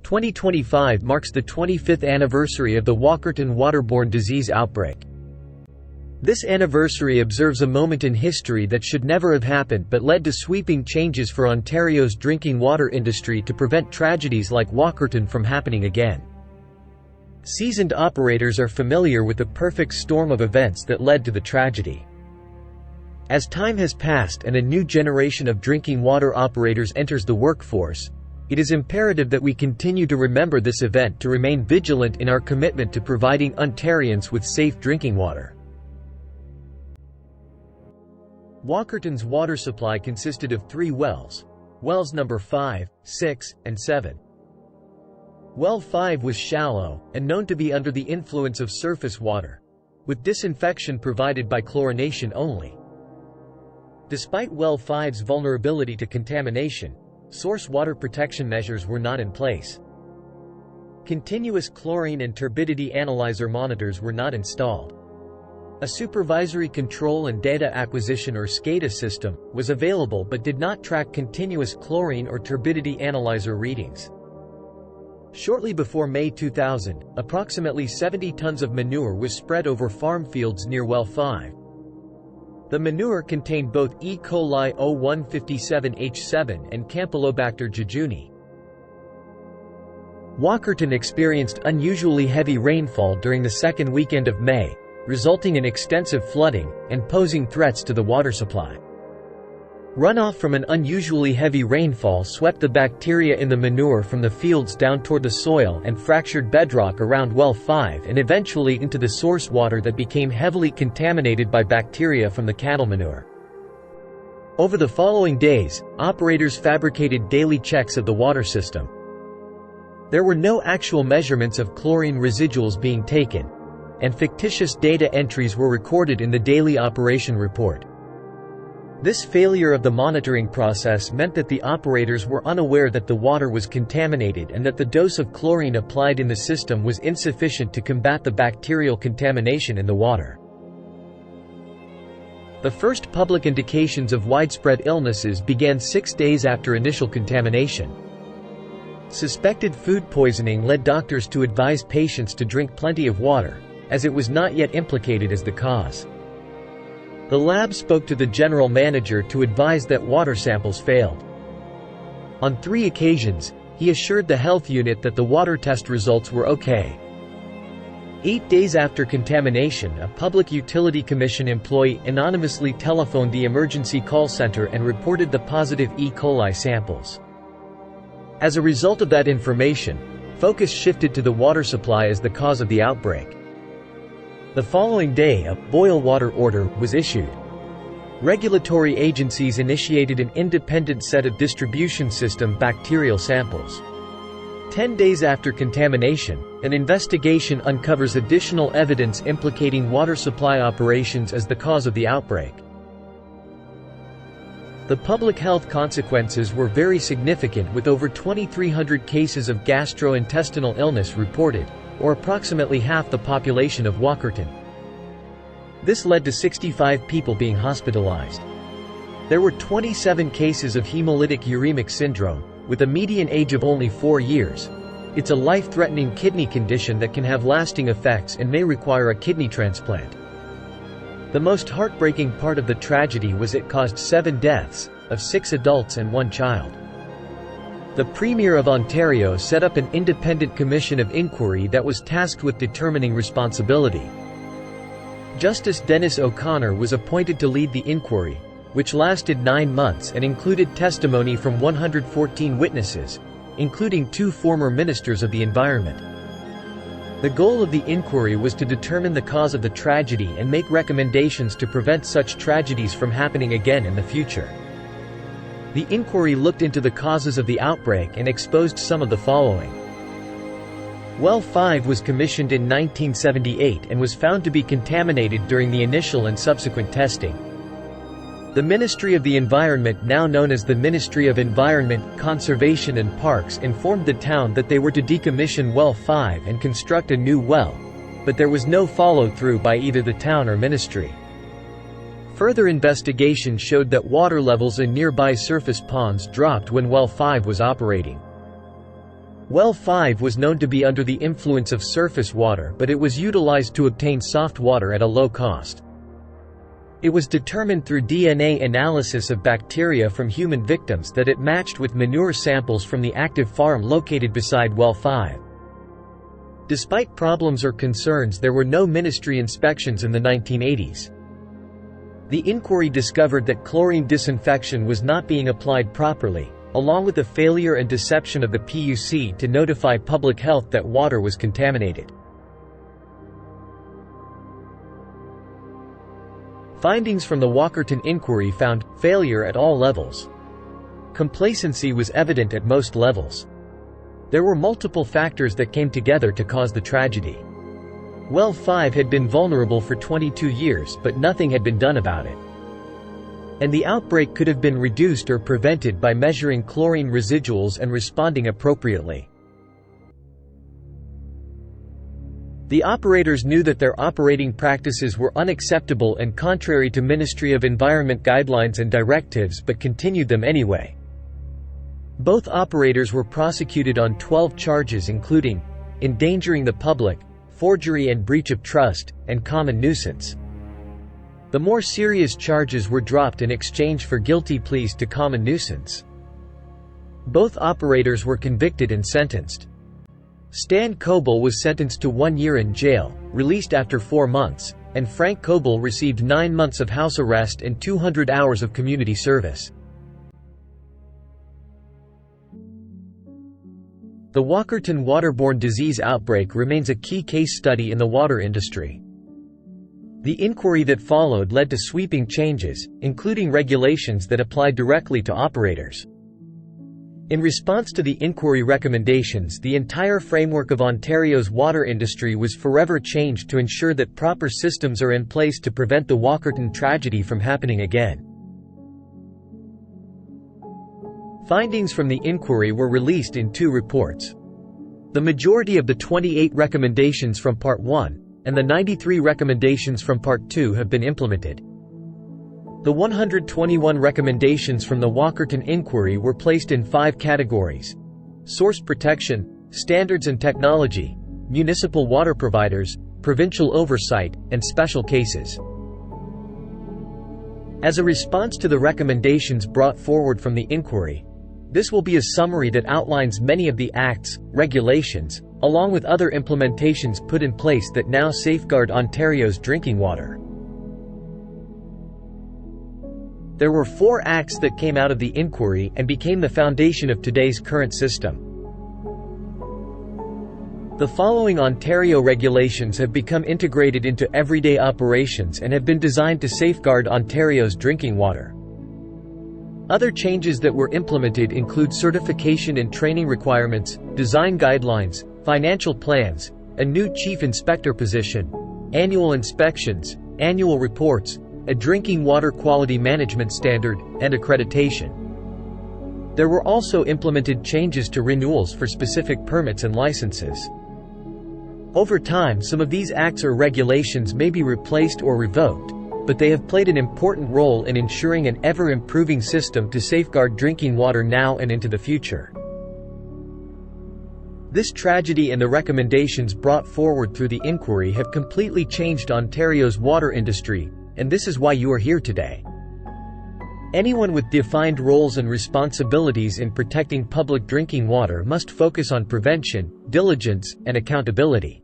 2025 marks the 25th anniversary of the Walkerton waterborne disease outbreak. This anniversary observes a moment in history that should never have happened but led to sweeping changes for Ontario's drinking water industry to prevent tragedies like Walkerton from happening again. Seasoned operators are familiar with the perfect storm of events that led to the tragedy. As time has passed and a new generation of drinking water operators enters the workforce, it is imperative that we continue to remember this event to remain vigilant in our commitment to providing Ontarians with safe drinking water. Walkerton's water supply consisted of 3 wells, wells number 5, 6, and 7. Well 5 was shallow, and known to be under the influence of surface water, with disinfection provided by chlorination only. Despite well 5's vulnerability to contamination, source water protection measures were not in place. Continuous chlorine and turbidity analyzer monitors were not installed. A supervisory control and data acquisition or SCADA system was available but did not track continuous chlorine or turbidity analyzer readings. Shortly before May 2000, approximately 70 tons of manure was spread over farm fields near well 5. The manure contained both E. coli 0157H7 and Campylobacter jejuni. Walkerton experienced unusually heavy rainfall during the second weekend of May, resulting in extensive flooding and posing threats to the water supply. Runoff from an unusually heavy rainfall swept the bacteria in the manure from the fields down toward the soil and fractured bedrock around well 5 and eventually into the source water that became heavily contaminated by bacteria from the cattle manure. Over the following days, operators fabricated daily checks of the water system. There were no actual measurements of chlorine residuals being taken, and fictitious data entries were recorded in the daily operation report. This failure of the monitoring process meant that the operators were unaware that the water was contaminated and that the dose of chlorine applied in the system was insufficient to combat the bacterial contamination in the water. The first public indications of widespread illnesses began 6 days after initial contamination. Suspected food poisoning led doctors to advise patients to drink plenty of water, as it was not yet implicated as the cause. The lab spoke to the general manager to advise that water samples failed. On 3 occasions, he assured the health unit that the water test results were okay. 8 days after contamination, a Public Utility Commission employee anonymously telephoned the emergency call center and reported the positive E. coli samples. As a result of that information, focus shifted to the water supply as the cause of the outbreak. The following day, a boil water order was issued. Regulatory agencies initiated an independent set of distribution system bacterial samples. 10 days after contamination, an investigation uncovers additional evidence implicating water supply operations as the cause of the outbreak. The public health consequences were very significant, with over 2,300 cases of gastrointestinal illness reported, or approximately half the population of Walkerton. This led to 65 people being hospitalized. There were 27 cases of hemolytic uremic syndrome, with a median age of only 4 years. It's a life-threatening kidney condition that can have lasting effects and may require a kidney transplant. The most heartbreaking part of the tragedy was it caused 7 deaths, of 6 adults and 1 child. The Premier of Ontario set up an independent commission of inquiry that was tasked with determining responsibility. Justice Dennis O'Connor was appointed to lead the inquiry, which lasted 9 months and included testimony from 114 witnesses, including 2 former ministers of the environment. The goal of the inquiry was to determine the cause of the tragedy and make recommendations to prevent such tragedies from happening again in the future. The inquiry looked into the causes of the outbreak and exposed some of the following. Well 5 was commissioned in 1978 and was found to be contaminated during the initial and subsequent testing. The Ministry of the Environment, now known as the Ministry of Environment, Conservation and Parks, informed the town that they were to decommission well 5 and construct a new well, but there was no follow-through by either the town or ministry. Further investigation showed that water levels in nearby surface ponds dropped when well 5 was operating. Well 5 was known to be under the influence of surface water, but it was utilized to obtain soft water at a low cost. It was determined through DNA analysis of bacteria from human victims that it matched with manure samples from the active farm located beside Well 5. Despite problems or concerns, there were no ministry inspections in the 1980s. The inquiry discovered that chlorine disinfection was not being applied properly, along with the failure and deception of the PUC to notify public health that water was contaminated. Findings from the Walkerton inquiry found failure at all levels. Complacency was evident at most levels. There were multiple factors that came together to cause the tragedy. Well 5 had been vulnerable for 22 years, but nothing had been done about it. And the outbreak could have been reduced or prevented by measuring chlorine residuals and responding appropriately. The operators knew that their operating practices were unacceptable and contrary to Ministry of Environment guidelines and directives, but continued them anyway. Both operators were prosecuted on 12 charges, including endangering the public, forgery and breach of trust, and common nuisance. The more serious charges were dropped in exchange for guilty pleas to common nuisance. Both operators were convicted and sentenced. Stan Coble was sentenced to 1 year in jail, released after 4 months, and Frank Coble received 9 months of house arrest and 200 hours of community service. The Walkerton waterborne disease outbreak remains a key case study in the water industry. The inquiry that followed led to sweeping changes, including regulations that apply directly to operators. In response to the inquiry recommendations, the entire framework of Ontario's water industry was forever changed to ensure that proper systems are in place to prevent the Walkerton tragedy from happening again. Findings from the inquiry were released in 2 reports. The majority of the 28 recommendations from Part 1 and the 93 recommendations from Part 2 have been implemented. The 121 recommendations from the Walkerton inquiry were placed in 5 categories: source protection, standards and technology, municipal water providers, provincial oversight, and special cases. As a response to the recommendations brought forward from the inquiry, this will be a summary that outlines many of the acts, regulations, along with other implementations put in place that now safeguard Ontario's drinking water. There were 4 acts that came out of the inquiry and became the foundation of today's current system. The following Ontario regulations have become integrated into everyday operations and have been designed to safeguard Ontario's drinking water. Other changes that were implemented include certification and training requirements, design guidelines, financial plans, a new chief inspector position, annual inspections, annual reports, a drinking water quality management standard, and accreditation. There were also implemented changes to renewals for specific permits and licenses. Over time, some of these acts or regulations may be replaced or revoked, but they have played an important role in ensuring an ever-improving system to safeguard drinking water now and into the future. This tragedy and the recommendations brought forward through the inquiry have completely changed Ontario's water industry, and this is why you are here today. Anyone with defined roles and responsibilities in protecting public drinking water must focus on prevention, diligence, and accountability.